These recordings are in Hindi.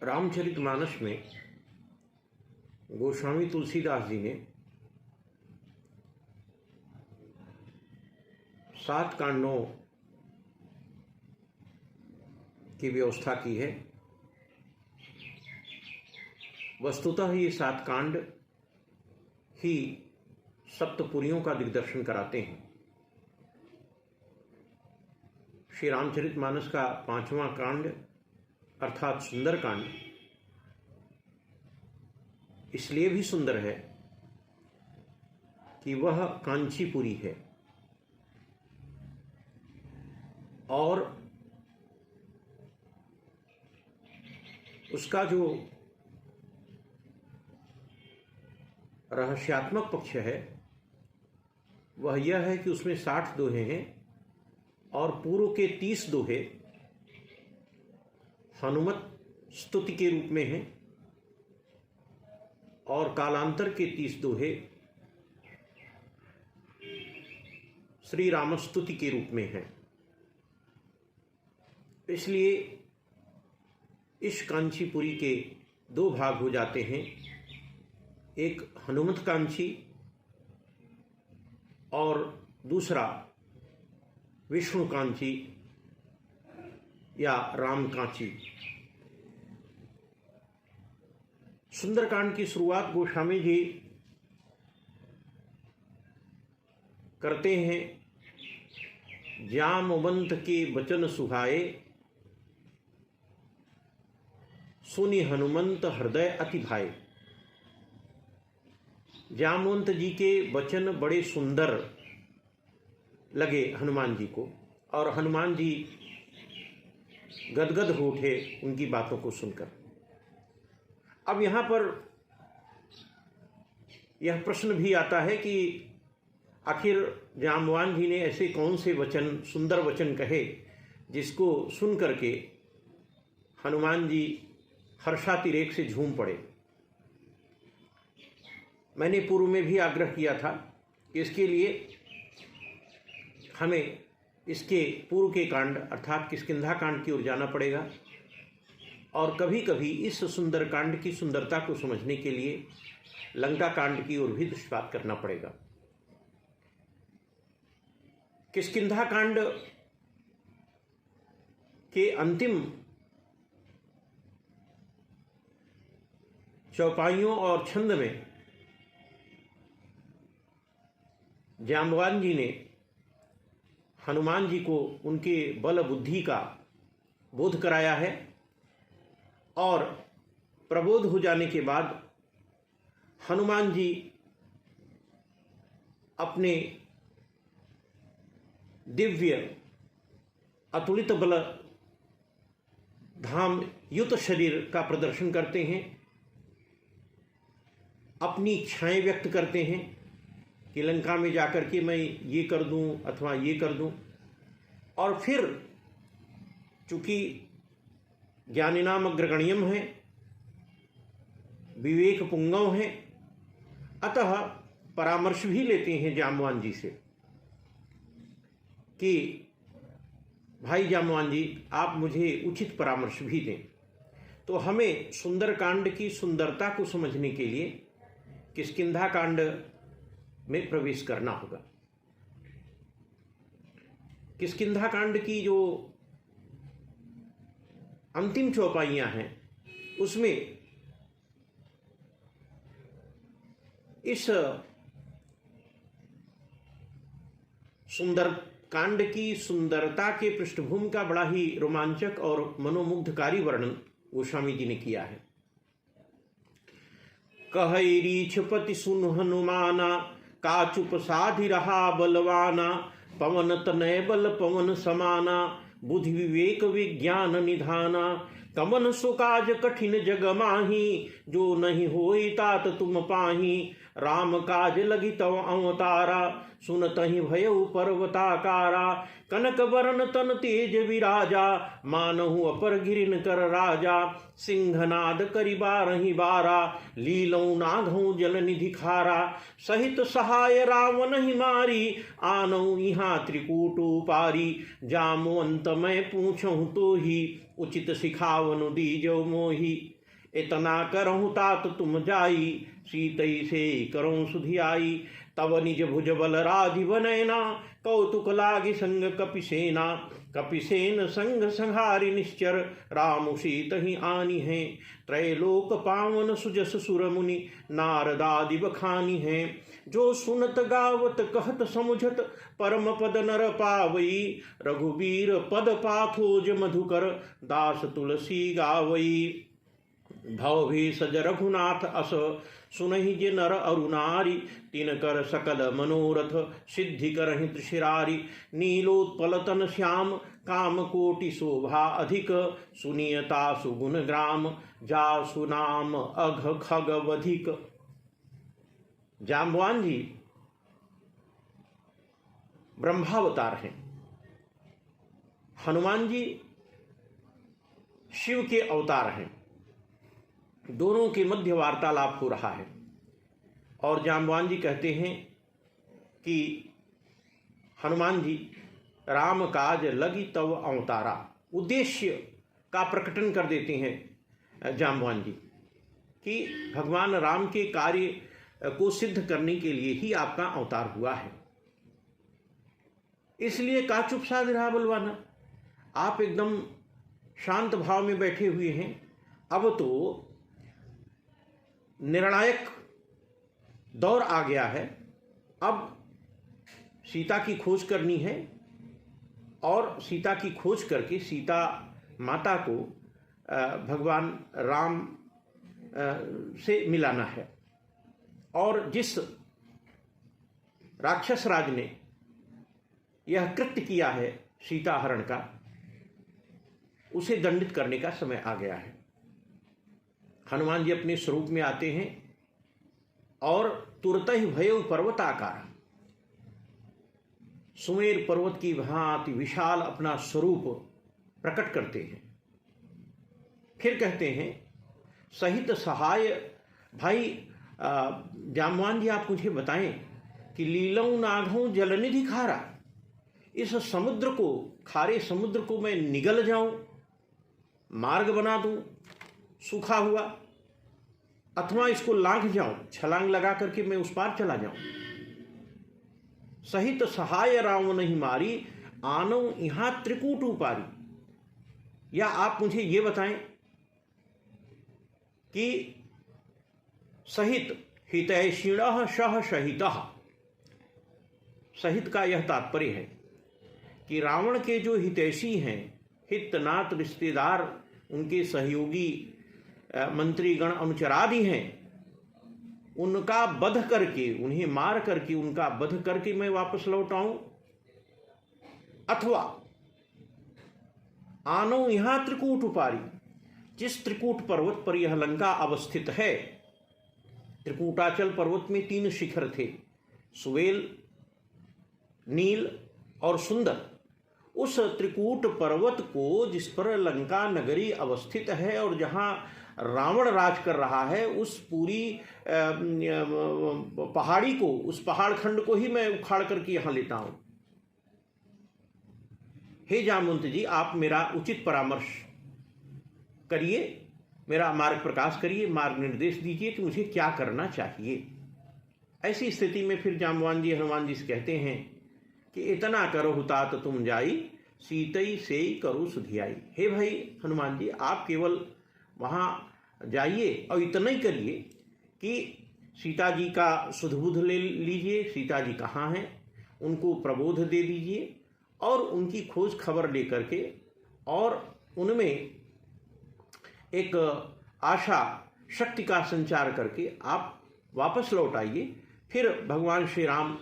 रामचरितमानस में गोस्वामी तुलसीदास जी ने 7 कांडों की व्यवस्था की है। वस्तुतः ये 7 कांड ही सप्तपुरियों का दिग्दर्शन कराते हैं। श्री रामचरितमानस का 5वां कांड अर्थात सुंदर कांड इसलिए भी सुंदर है कि वह कांचीपुरी है और उसका जो रहस्यात्मक पक्ष है वह यह है कि उसमें 60 दोहे हैं और पूर्व के 30 दोहे हनुमत स्तुति के रूप में हैं और कालांतर के 30 दोहे श्री राम स्तुति के रूप में हैं। इसलिए इस कांचीपुरी के 2 भाग हो जाते हैं, एक हनुमत कांची और दूसरा विष्णु कांची या राम कांची। सुंदरकांड की शुरुआत गोस्वामी जी करते हैं, जामवंत के वचन सुहाए सुनि हनुमंत हृदय अति भाए। जामवंत जी के वचन बड़े सुंदर लगे हनुमान जी को और हनुमान जी गदगद हो उठे उनकी बातों को सुनकर। अब यहाँ पर यह प्रश्न भी आता है कि आखिर जामवान जी ने ऐसे कौन से वचन, सुंदर वचन कहे जिसको सुन करके हनुमान जी हर्षातिरेक से झूम पड़े। मैंने पूर्व में भी आग्रह किया था कि इसके लिए हमें इसके पूर्व के कांड अर्थात किष्किंधा कांड की ओर जाना पड़ेगा और कभी कभी इस सुंदर कांड की सुंदरता को समझने के लिए लंका कांड की ओर भी दृष्टिपात करना पड़ेगा। किष्किंधा कांड के अंतिम चौपाइयों और छंद में जाम्बवान जी ने हनुमान जी को उनके बल बुद्धि का बोध कराया है और प्रबोध हो जाने के बाद हनुमान जी अपने दिव्य अतुलित बल धाम युत शरीर का प्रदर्शन करते हैं, अपनी इच्छाएं व्यक्त करते हैं कि लंका में जाकर के मैं ये कर दूं अथवा ये कर दूं। और फिर चूंकि ज्ञानिनाम अग्रगण्यम है, विवेक पुंगव है, अतः परामर्श भी लेते हैं जाम्बवान जी से कि भाई जाम्बवान जी आप मुझे उचित परामर्श भी दें। तो हमें सुंदरकांड की सुंदरता को समझने के लिए किष्किंधा कांड में प्रवेश करना होगा। किष्किंधा कांड की जो अंतिम चौपाइयां हैं उसमें इस सुंदर कांड की सुंदरता के पृष्ठभूमि का बड़ा ही रोमांचक और मनोमुग्धकारी वर्णन गोस्वामी जी ने किया है। कहई रीछपति सुन हनुमाना, काचुप साधि रहा बलवाना। पवन तनय बल पवन समाना, बुद्धि विवेक विज्ञान निधाना। कमन सुकाज कठिन जग माही, जो नहीं होई तात तुम पाही। राम काज लगी तव अवतारा, सुनतहि भयउ पर्वताकारा। कनक वरन तन तेज विराजा, मानहु अपर गिरिन कर राजा। सिंहनाद करि बारहि बारा, लीलौ नाघौ जल निधि खारा। सहित सहाय रावण ही मारी, आनौ इहाँ त्रिकूटु पारी। जामवंत मैं पूछहु तो ही, उचित सिखावनु दीजौ मोहि। इतना करहु तात तुम जाई, सीतई से करहु सुधियाई। तब निज भुज बल राजीव नैना, कौतुक लागी संग कपिसेना। कपिसेन संग संहारि निश्चर, राम सीत ही आनी है। त्रैलोक पावन सुजस सुर मुनि, नारदादि बखानी है। जो सुनत गावत कहत समुझत, परम पद नर पावई। रघुबीर पद पाथोज मधुकर, दास तुलसी गावई। भव भी सज रघुनाथ अस, सुनहि जे नर अरुनारी। तीन कर सकल मनोरथ, सिद्धि करहि त्रिशिरारी। नीलोत्पल तन श्याम, काम कोटि शोभा अधिक। सुनियता सुगुण ग्राम, जासु नाम अघ खग वधिक। जाम्बवान जी ब्रह्मावतार हैं, हनुमान जी शिव के अवतार हैं। दोनों के मध्य वार्तालाप हो रहा है और जाम्बवान जी कहते हैं कि हनुमान जी राम काज लगी तव अवतारा। उद्देश्य का प्रकटन कर देते हैं जाम्बवान जी कि भगवान राम के कार्य को सिद्ध करने के लिए ही आपका अवतार हुआ है। इसलिए का चुप साध रहा बलवाना। आप एकदम शांत भाव में बैठे हुए हैं। अब तो निर्णायक दौर आ गया है। अब सीता की खोज करनी है और सीता की खोज करके सीता माता को भगवान राम से मिलाना है। और जिस राक्षस राज ने यह कृत्य किया है सीता हरण का, उसे दंडित करने का समय आ गया है। हनुमान जी अपने स्वरूप में आते हैं और तुरत ही भयउ पर्वताकार, सुमेर पर्वत की भांति विशाल अपना स्वरूप प्रकट करते हैं। फिर कहते हैं सहित सहाय। भाई जाम्बवान जी आप मुझे बताएं कि लीलऊ नाघऊ जलनिधि खारा, इस समुद्र को, खारे समुद्र को मैं निगल जाऊं, मार्ग बना दूं सूखा हुआ, अथवा इसको लांघ जाऊं, छलांग लगा करके मैं उस पार चला जाऊं। सहित सहाय राम नहीं मारी, आनो यहां त्रिकूट उपारी। या आप मुझे ये बताएं कि सहित हितैषिण सह सहितः, सहित का यह तात्पर्य है कि रावण के जो हितैषी हैं, हित नात रिश्तेदार, उनके सहयोगी मंत्रीगण अनुचरादि हैं, उनका वध करके, उन्हें मार करके, उनका वध करके मैं वापस लौट आऊं, अथवा आनो यहां त्रिकूट उपारी, जिस त्रिकूट पर्वत पर यह लंका अवस्थित है। त्रिकूटाचल पर्वत में 3 शिखर थे, सुवेल, नील और सुंदर। उस त्रिकूट पर्वत को, जिस पर लंका नगरी अवस्थित है और जहां रावण राज कर रहा है, उस पूरी पहाड़ी को, उस पहाड़ खंड को ही मैं उखाड़ करके यहां लेता हूं। हे जामवंत जी, आप मेरा उचित परामर्श करिए, मेरा मार्ग प्रकाश करिए, मार्ग निर्देश दीजिए कि मुझे क्या करना चाहिए। ऐसी स्थिति में फिर जाम्बवान जी हनुमान जी से कहते हैं कि इतना करो तात तुम जाई, सीतई से करो सुधियाई। हे भाई हनुमान जी, आप केवल वहाँ जाइए और इतना ही करिए कि सीता जी का सुधबुध ले लीजिए, सीता जी कहाँ हैं उनको प्रबोध दे दीजिए और उनकी खोज खबर लेकर के, और उनमें एक आशा शक्ति का संचार करके आप वापस लौट आइए। फिर भगवान श्री राम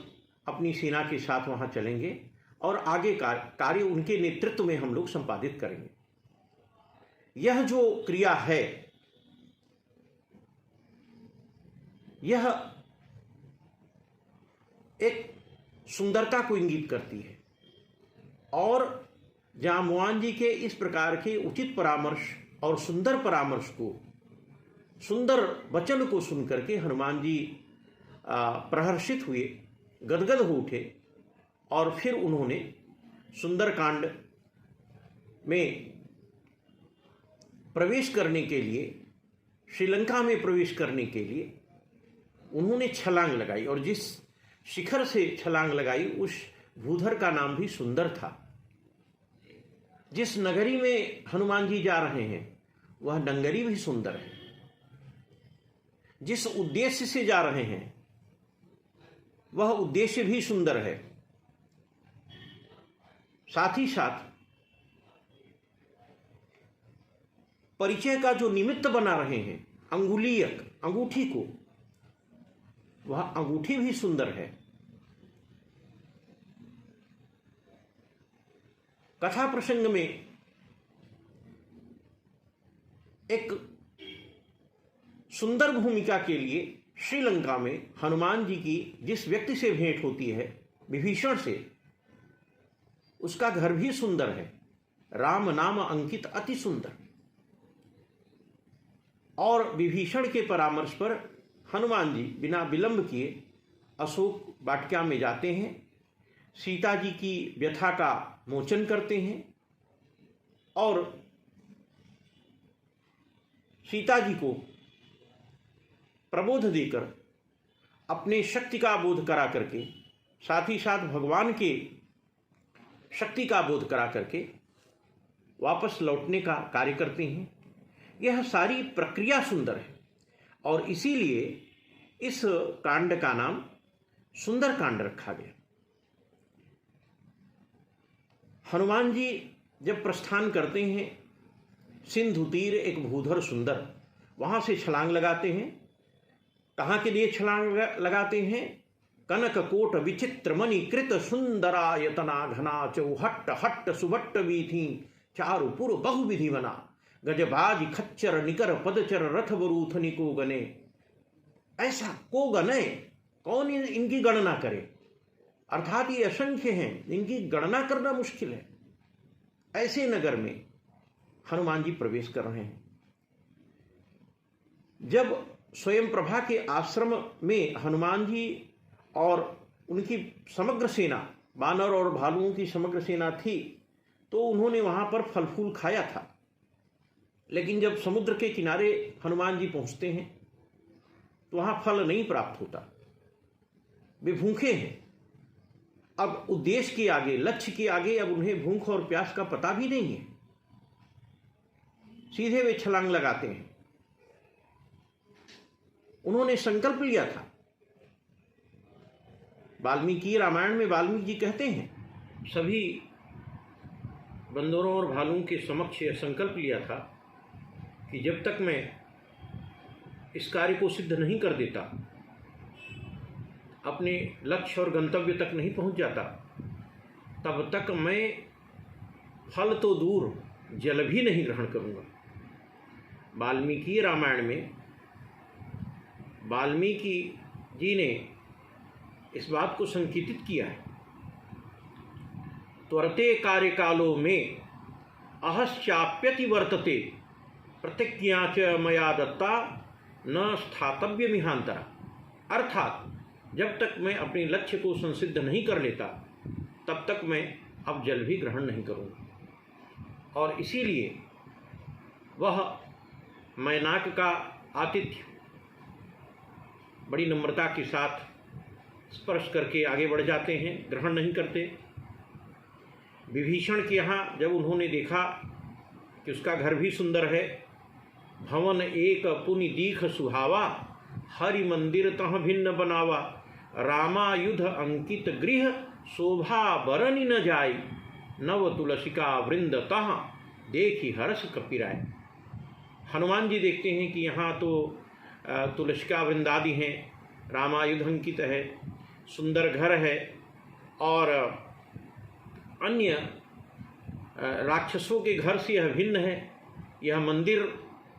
अपनी सेना के साथ वहाँ चलेंगे और आगे का कार्य उनके नेतृत्व में हम लोग संपादित करेंगे। यह जो क्रिया है, यह एक सुंदरता को इंगित करती है और जाम्बवान जी के इस प्रकार के उचित परामर्श और सुंदर परामर्श को, सुंदर वचन को सुनकर के हनुमान जी प्रहर्षित हुए, गदगद हो उठे और फिर उन्होंने सुंदरकांड में प्रवेश करने के लिए श्रीलंका में प्रवेश करने के लिए उन्होंने छलांग लगाई, और जिस शिखर से छलांग लगाई उस भूधर का नाम भी सुंदर था। जिस नगरी में हनुमान जी जा रहे हैं वह नगरी भी सुंदर है। जिस उद्देश्य से जा रहे हैं वह उद्देश्य भी सुंदर है। साथ ही साथ परिचय का जो निमित्त बना रहे हैं अंगुलीयक, अंगूठी को, वह अंगूठी भी सुंदर है। कथा प्रसंग में एक सुंदर भूमिका के लिए श्रीलंका में हनुमान जी की जिस व्यक्ति से भेंट होती है, विभीषण से, उसका घर भी सुंदर है। राम नाम अंकित अति सुंदर। और विभीषण के परामर्श पर हनुमान जी बिना विलंब किए अशोक वाटिका में जाते हैं, सीता जी की व्यथा का मोचन करते हैं और सीता जी को प्रबोध देकर अपने शक्ति का बोध करा करके, साथ ही साथ भगवान के शक्ति का बोध करा करके वापस लौटने का कार्य करते हैं। यह सारी प्रक्रिया सुंदर है और इसीलिए इस कांड का नाम सुंदर कांड रखा गया। हनुमान जी जब प्रस्थान करते हैं, सिंधु तीर एक भूधर सुंदर, वहां से छलांग लगाते हैं। कहाँ के लिए छलांग लगाते हैं? कनक कोट विचित्र मणि कृत सुंदरायतना घना चौहट्ट हट्ट सुभट्ट वीथी चारुपुर बहुविधि बना गजबाज खच्चर निकर पदचर रथ बरूथ निको गने। ऐसा को गने, कौन इनकी गणना करे? अर्थात ये असंख्य हैं, इनकी गणना करना मुश्किल है। ऐसे नगर में हनुमान जी प्रवेश कर रहे हैं। जब स्वयं प्रभा के आश्रम में हनुमान जी और उनकी समग्र सेना, बानर और भालुओं की समग्र सेना थी, तो उन्होंने वहां पर फल फूल खाया था। लेकिन जब समुद्र के किनारे हनुमान जी पहुंचते हैं तो वहां फल नहीं प्राप्त होता, वे भूखे हैं। अब उद्देश्य के आगे, लक्ष्य के आगे अब उन्हें भूख और प्यास का पता भी नहीं है। सीधे वे छलांग लगाते हैं। उन्होंने संकल्प लिया था। वाल्मीकि रामायण में वाल्मीकि जी कहते हैं, सभी बंदरों और भालुओं के समक्ष यह संकल्प लिया था कि जब तक मैं इस कार्य को सिद्ध नहीं कर देता, अपने लक्ष्य और गंतव्य तक नहीं पहुंच जाता, तब तक मैं फल तो दूर जल भी नहीं ग्रहण करूंगा। वाल्मीकि रामायण में वाल्मीकि जी ने इस बात को संकेतित किया है, त्वरते कार्य कालो में अहश्चाप्यति वर्तते प्रतिज्ञा च मया दत्ता न स्थातव्य मिहांतरा। अर्थात जब तक मैं अपने लक्ष्य को संसिद्ध नहीं कर लेता, तब तक मैं अब जल भी ग्रहण नहीं करूँगा। और इसीलिए वह मैनाक का आतिथ्य बड़ी नम्रता के साथ स्पर्श करके आगे बढ़ जाते हैं, ग्रहण नहीं करते। विभीषण के यहाँ जब उन्होंने देखा कि उसका घर भी सुंदर है, भवन एक पुनि दीख सुहावा, हरि मंदिर तह भिन्न बनावा, रामायुध अंकित गृह शोभा बरनि न जाय, नव तुलसिका वृंद तह देखी हर्ष कपिराय। हनुमान जी देखते हैं कि यहाँ तो तुलसिका वृंदादि हैं, रामायुध अंकित है, सुंदर घर है और अन्य राक्षसों के घर से यह भिन्न है, यह मंदिर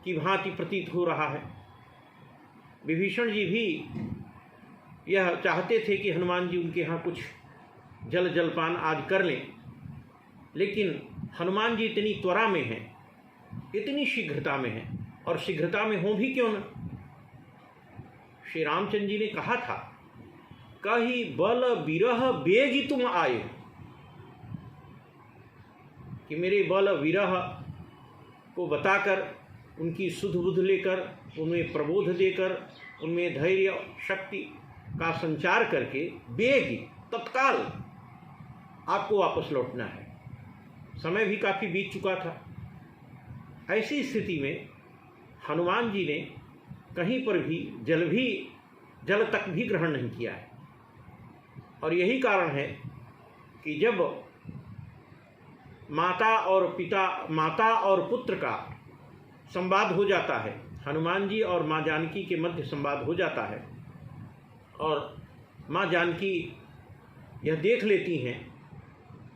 की भांति प्रतीत हो रहा है। विभीषण जी भी यह चाहते थे कि हनुमान जी उनके यहाँ कुछ जलपान आदि कर लें, लेकिन हनुमान जी इतनी त्वरा में हैं, इतनी शीघ्रता में हैं, और शीघ्रता में हो भी क्यों न। श्री रामचंद्र जी ने कहा था, कही बल विरह बेगी तुम आए, कि मेरे बल विरह को बताकर, उनकी सुध बुध लेकर, उनमें प्रबोध देकर, उनमें धैर्य शक्ति का संचार करके बेगी तत्काल आपको वापस लौटना है। समय भी काफ़ी बीत चुका था। ऐसी स्थिति में हनुमान जी ने कहीं पर भी जल तक भी ग्रहण नहीं किया है। और यही कारण है कि जब माता और पुत्र का संवाद हो जाता है, हनुमान जी और माँ जानकी के मध्य संवाद हो जाता है, और माँ जानकी यह देख लेती हैं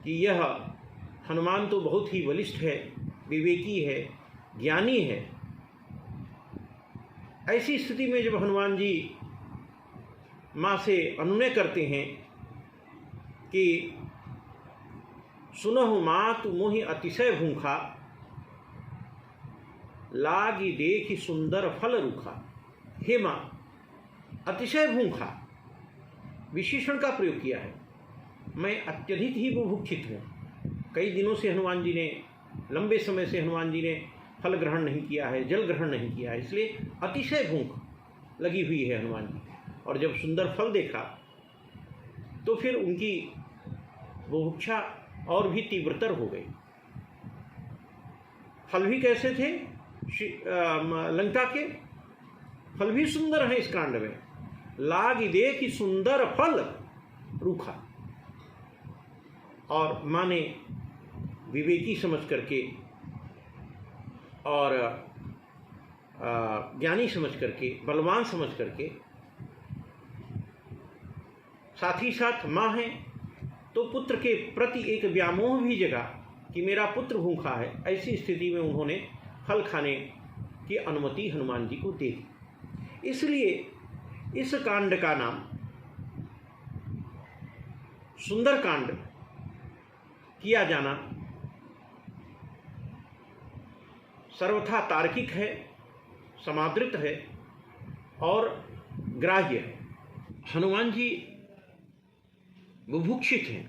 कि यह हनुमान तो बहुत ही बलिष्ठ है, विवेकी है, ज्ञानी है। ऐसी स्थिति में जब हनुमान जी माँ से अनुनय करते हैं कि सुनहु माँ तू मोहि अतिशय भूखा, लागी देखी सुंदर फल रूखा। हे माँ, अतिशय भूखा विशेषण का प्रयोग किया है। मैं अत्यधिक ही बुभुक्षित हूँ। कई दिनों से हनुमान जी ने, लंबे समय से हनुमान जी ने फल ग्रहण नहीं किया है, जल ग्रहण नहीं किया है, इसलिए अतिशय भूख लगी हुई है हनुमान जी। और जब सुंदर फल देखा तो फिर उनकी बुभुक्षा और भी तीव्रतर हो गई। फल भी कैसे थे? लंका के फल भी सुंदर हैं इस कांड में। लागी देखी सुंदर फल रूखा। और माँ ने विवेकी समझ करके और ज्ञानी समझ करके, बलवान समझ करके, साथ ही साथ माँ है तो पुत्र के प्रति एक व्यामोह भी जगा कि मेरा पुत्र भूखा है। ऐसी स्थिति में उन्होंने फल खाने की अनुमति हनुमान जी को दे दी। इसलिए इस कांड का नाम सुंदर कांड किया जाना सर्वथा तार्किक है, समादृत है और ग्राह्य है। हनुमान जी बुभुक्षित हैं,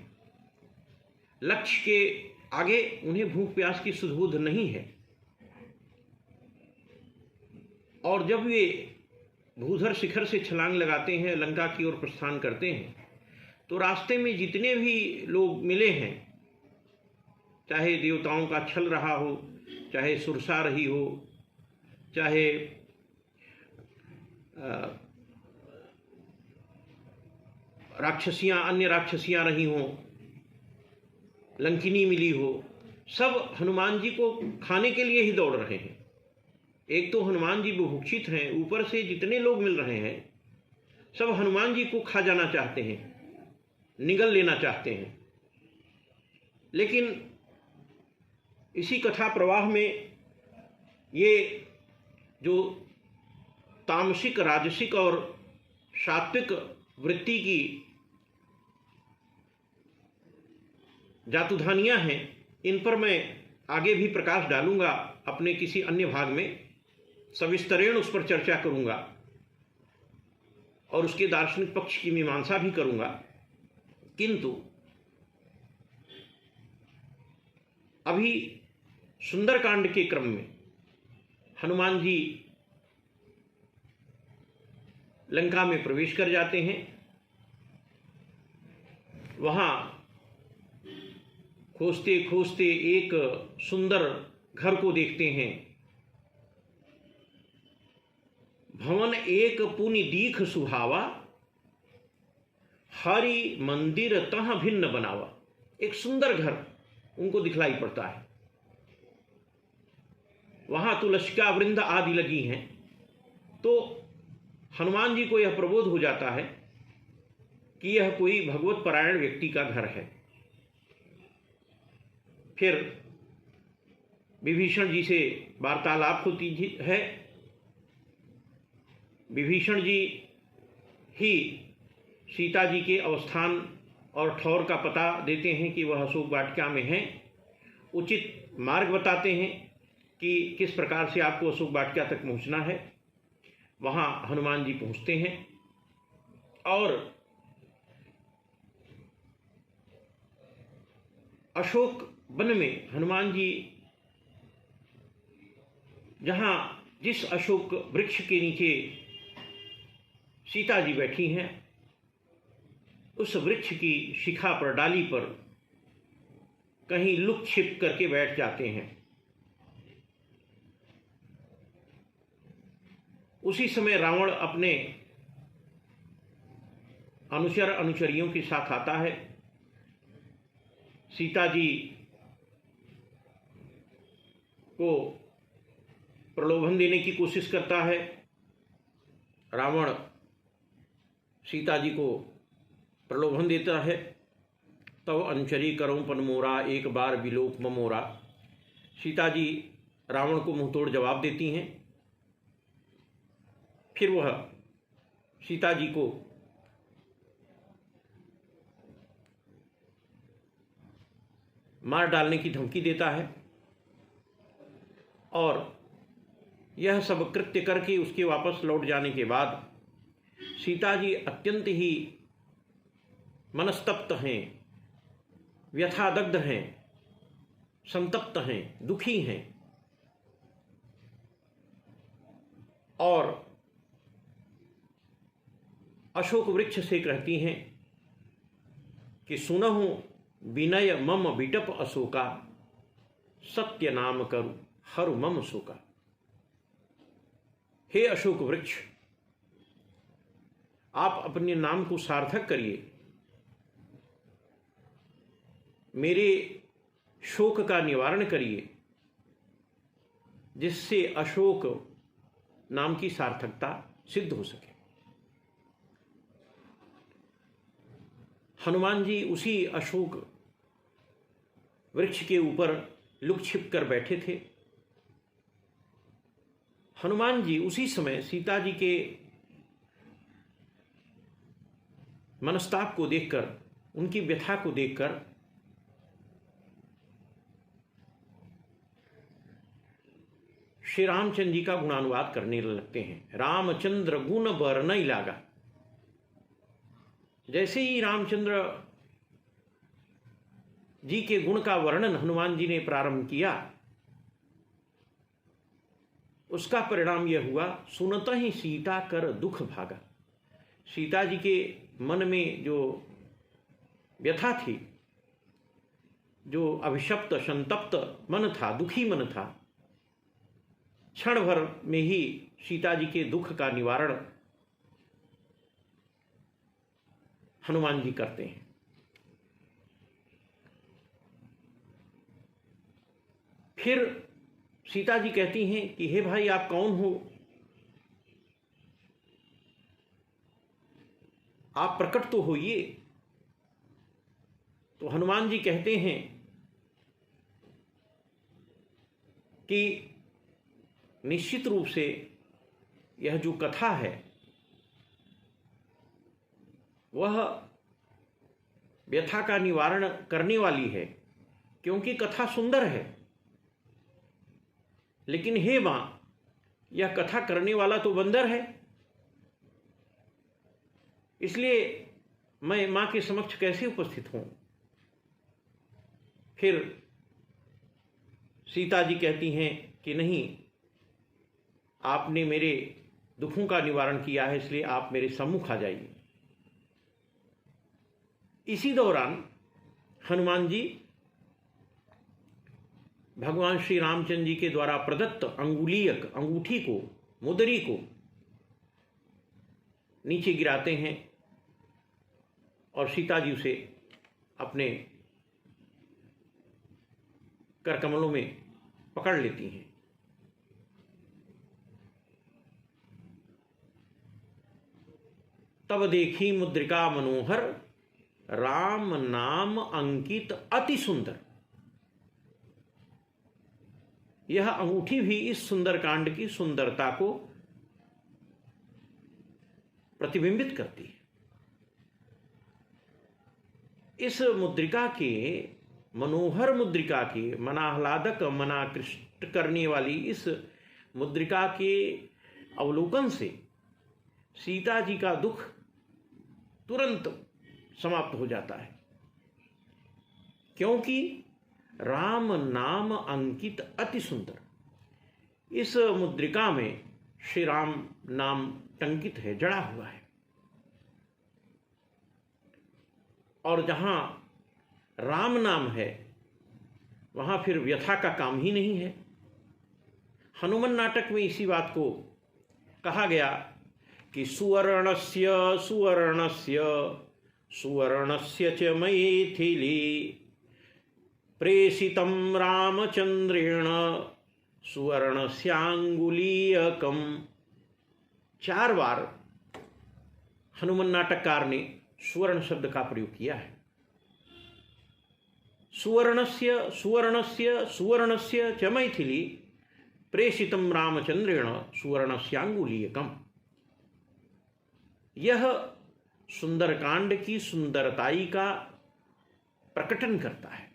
लक्ष्य के आगे उन्हें भूख प्यास की सुध-बुध नहीं है। और जब वे भूधर शिखर से छलांग लगाते हैं, लंका की ओर प्रस्थान करते हैं, तो रास्ते में जितने भी लोग मिले हैं, चाहे देवताओं का छल रहा हो, चाहे सुरसा रही हो, चाहे अन्य राक्षसियाँ रही हों, लंकिनी मिली हो, सब हनुमान जी को खाने के लिए ही दौड़ रहे हैं। एक तो हनुमान जी बुभुक्षित हैं, ऊपर से जितने लोग मिल रहे हैं सब हनुमान जी को खा जाना चाहते हैं, निगल लेना चाहते हैं। लेकिन इसी कथा प्रवाह में ये जो तामसिक, राजसिक और सात्विक वृत्ति की जातुधानियाँ हैं, इन पर मैं आगे भी प्रकाश डालूंगा। अपने किसी अन्य भाग में सविस्तरेण उस पर चर्चा करूंगा और उसके दार्शनिक पक्ष की मीमांसा भी करूंगा। किंतु अभी सुंदरकांड के क्रम में हनुमान जी लंका में प्रवेश कर जाते हैं। वहाँ खोजते खोजते एक सुंदर घर को देखते हैं। भवन एक पुनि दीख सुहावा, हरि मंदिर तह भिन्न बनावा। एक सुंदर घर उनको दिखलाई पड़ता है। वहाँ तुलसिका वृंद आदि लगी हैं। तो हनुमान जी को यह प्रबोध हो जाता है कि यह कोई भगवत परायण व्यक्ति का घर है। फिर विभीषण जी से वार्तालाप होती है। विभीषण जी ही सीता जी के अवस्थान और ठौर का पता देते हैं कि वह अशोक वाटिका में हैं। उचित मार्ग बताते हैं कि किस प्रकार से आपको अशोक वाटिका तक पहुंचना है। वहाँ हनुमान जी पहुंचते हैं और अशोक वन में हनुमान जी जहाँ जिस अशोक वृक्ष के नीचे सीता जी बैठी हैं, उस वृक्ष की शिखा पर, डाली पर कहीं लुक छिप करके बैठ जाते हैं। उसी समय रावण अपने अनुचर अनुचरियों के साथ आता है। सीता जी को प्रलोभन देने की कोशिश करता है। रावण सीता जी को प्रलोभन देता है। तब अनुचरी करो पन मोरा, एक बार विलोक ममोरा। सीता जी रावण को मुंहतोड़ जवाब देती हैं। फिर वह सीता जी को मार डालने की धमकी देता है और यह सब कृत्य करके उसके वापस लौट जाने के बाद सीता जी अत्यंत ही मनस्तप्त हैं, व्यथादग्ध हैं, संतप्त हैं, दुखी हैं और अशोक वृक्ष से कहती हैं कि सुनहु विनय मम विटप अशोका, सत्य नाम करु हरु मम शोका। हे अशोक वृक्ष, आप अपने नाम को सार्थक करिए, मेरे शोक का निवारण करिए, जिससे अशोक नाम की सार्थकता सिद्ध हो सके। हनुमान जी उसी अशोक वृक्ष के ऊपर लुक छिप कर बैठे थे। हनुमान जी उसी समय सीता जी के मनस्ताप को देखकर, उनकी व्यथा को देखकर श्री रामचंद्र जी का गुणानुवाद करने लगते हैं। रामचंद्र गुण बरनई लागा। जैसे ही रामचंद्र जी के गुण का वर्णन हनुमान जी ने प्रारंभ किया, उसका परिणाम यह हुआ, सुनत ही सीता कर दुख भागा। सीता जी के मन में जो व्यथा थी, जो अभिशप्त संतप्त मन था, दुखी मन था, क्षण भर में ही सीता जी के दुख का निवारण हनुमान जी करते हैं। फिर सीता जी कहती हैं कि हे भाई, आप कौन हो? आप प्रकट तो होइए। तो हनुमान जी कहते हैं कि निश्चित रूप से यह जो कथा है वह व्यथा का निवारण करने वाली है, क्योंकि कथा सुंदर है। लेकिन हे मां, यह कथा करने वाला तो बंदर है, इसलिए मैं मां के समक्ष कैसे उपस्थित हूं? फिर सीता जी कहती हैं कि नहीं, आपने मेरे दुखों का निवारण किया है, इसलिए आप मेरे सम्मुख आ जाइए। इसी दौरान हनुमान जी भगवान श्री रामचंद्र जी के द्वारा प्रदत्त अंगूठी को, मुदरी को नीचे गिराते हैं और सीता जी उसे अपने करकमलों में पकड़ लेती हैं। तब देखी मुद्रिका मनोहर, राम नाम अंकित अति सुंदर। यह अंगूठी भी इस सुंदरकांड की सुंदरता को प्रतिबिंबित करती है। इस मुद्रिका के, मनोहर मुद्रिका के, मनाह्लादक, मनाकृष्ट करने वाली इस मुद्रिका के अवलोकन से सीता जी का दुख तुरंत समाप्त हो जाता है, क्योंकि राम नाम अंकित अति सुंदर। इस मुद्रिका में श्री राम नाम टंकित है, जड़ा हुआ है। और जहां राम नाम है वहां फिर व्यथा का काम ही नहीं है। हनुमान नाटक में इसी बात को कहा गया कि सुवर्णस्य सुवर्णस्य सुवर्णस्य च मैथिली प्रेषितं रामचंद्रेण सुवर्णस्यांगुलीयकम। 4 बार हनुमान नाटककार ने सुवर्ण शब्द का प्रयोग किया है। सुवर्णस्य सुवर्णस्य सुवर्णस्य च मैथिली प्रेषितं रामचंद्रेण सुवर्णस्यांगुलीयकम। यह सुंदरकांड की सुंदरताई का प्रकटन करता है।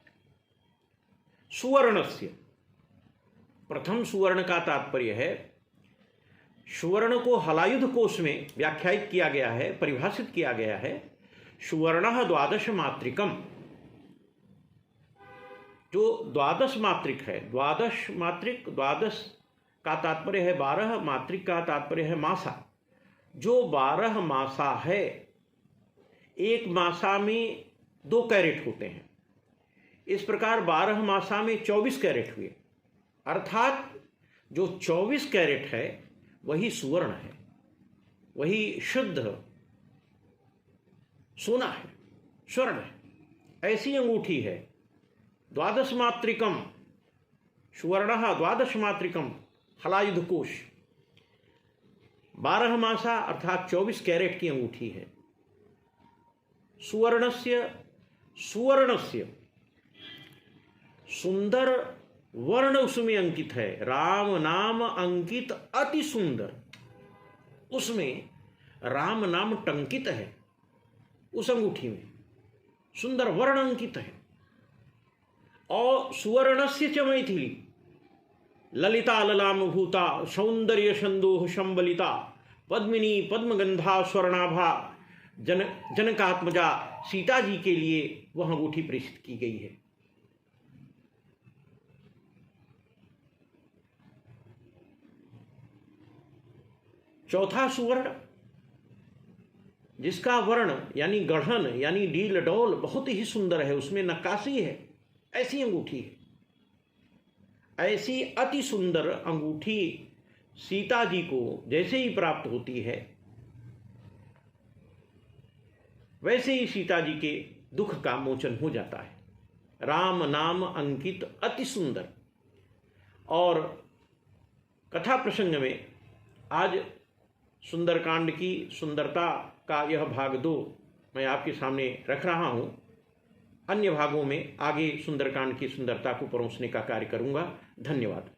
सुवर्णस्य, प्रथम सुवर्ण का तात्पर्य है, सुवर्ण को हलायुध कोश में व्याख्यायित किया गया है, परिभाषित किया गया है, सुवर्णः द्वादश मात्रिकम। जो द्वादश मात्रिक है, द्वादश मात्रिक, द्वादश का तात्पर्य है 12, मात्रिक का तात्पर्य है मासा। जो 12 मासा है, एक मासा में 2 कैरेट होते हैं, इस प्रकार 12 मासा में 24 कैरेट हुए। अर्थात जो 24 कैरेट है वही सुवर्ण है, वही शुद्ध सोना है, स्वर्ण है। ऐसी अंगूठी है। द्वादश मात्रिकम, सुवर्णः द्वादश मात्रिकम, हलायुध कोश, 12 मासा अर्थात 24 कैरेट की अंगूठी है। सुवर्णस्य, सुवर्णस्य, सुंदर वर्ण उसमें अंकित है, राम नाम अंकित अति सुंदर, उसमें राम नाम टंकित है। उस अंगूठी में सुंदर वर्ण अंकित है। और सुवर्णस्य च मैथिली ललिता ललाम भूता सौंदर्य संदोह संबलिता पद्मिनी पद्मगंधा स्वर्णाभा जनकात्मजा सीता जी के लिए वह अंगूठी प्रेषित की गई है। चौथा सुवर्ण, जिसका वर्ण यानी गढ़न यानी डील डोल बहुत ही सुंदर है, उसमें नक्काशी है, ऐसी अंगूठी है। ऐसी अति सुंदर अंगूठी सीता जी को जैसे ही प्राप्त होती है, वैसे ही सीता जी के दुख का मोचन हो जाता है। राम नाम अंकित अति सुंदर। और कथा प्रसंग में आज सुंदरकांड की सुंदरता का यह भाग 2 मैं आपके सामने रख रहा हूँ। अन्य भागों में आगे सुंदरकांड की सुंदरता को परोसने का कार्य करूँगा। धन्यवाद।